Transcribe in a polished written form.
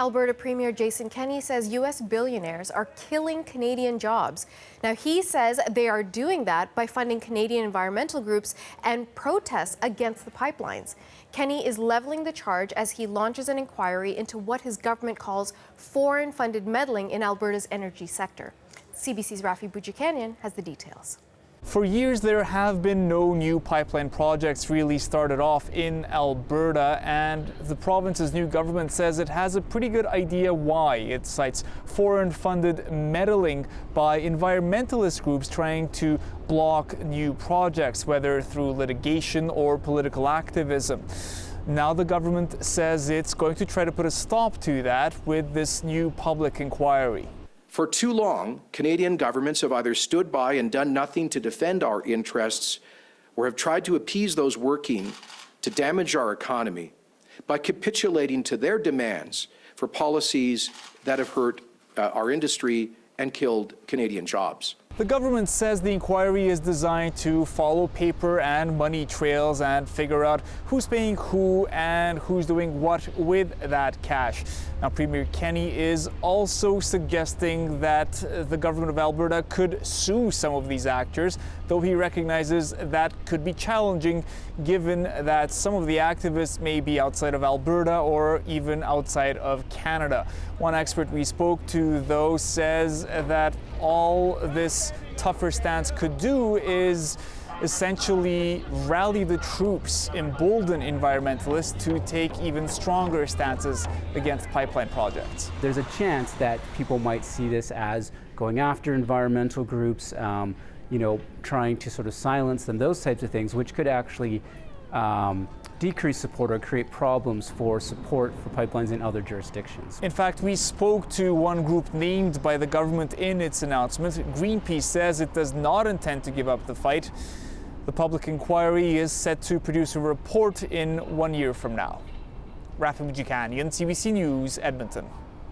Alberta Premier Jason Kenney says U.S. billionaires are killing Canadian jobs. Now, he says they are doing that by funding Canadian environmental groups and protests against the pipelines. Kenney is leveling the charge as he launches an inquiry into what his government calls foreign-funded meddling in Alberta's energy sector. CBC's Rafi Boudjikanian has the details. For years, there have been no new pipeline projects really started off in Alberta, and the province's new government says it has a pretty good idea why. It cites foreign-funded meddling by environmentalist groups trying to block new projects, whether through litigation or political activism. Now the government says it's going to try to put a stop to that with this new public inquiry. For too long, Canadian governments have either stood by and done nothing to defend our interests or have tried to appease those working to damage our economy by capitulating to their demands for policies that have hurt our industry and killed Canadian jobs. The government says the inquiry is designed to follow paper and money trails and figure out who's paying who and who's doing what with that cash. Now, Premier Kenney is also suggesting that the government of Alberta could sue some of these actors, though he recognizes that could be challenging given that some of the activists may be outside of Alberta or even outside of Canada. One expert we spoke to, though, says that all this tougher stance could do is essentially rally the troops, embolden environmentalists to take even stronger stances against pipeline projects. There's a chance that people might see this as going after environmental groups, trying to sort of silence them, those types of things, which could actually decrease support or create problems for support for pipelines in other jurisdictions. In fact, we spoke to one group named by the government in its announcement. Greenpeace says it does not intend to give up the fight. The public inquiry is set to produce a report in 1 year from now. Rafi Boudjikanian, CBC News, Edmonton.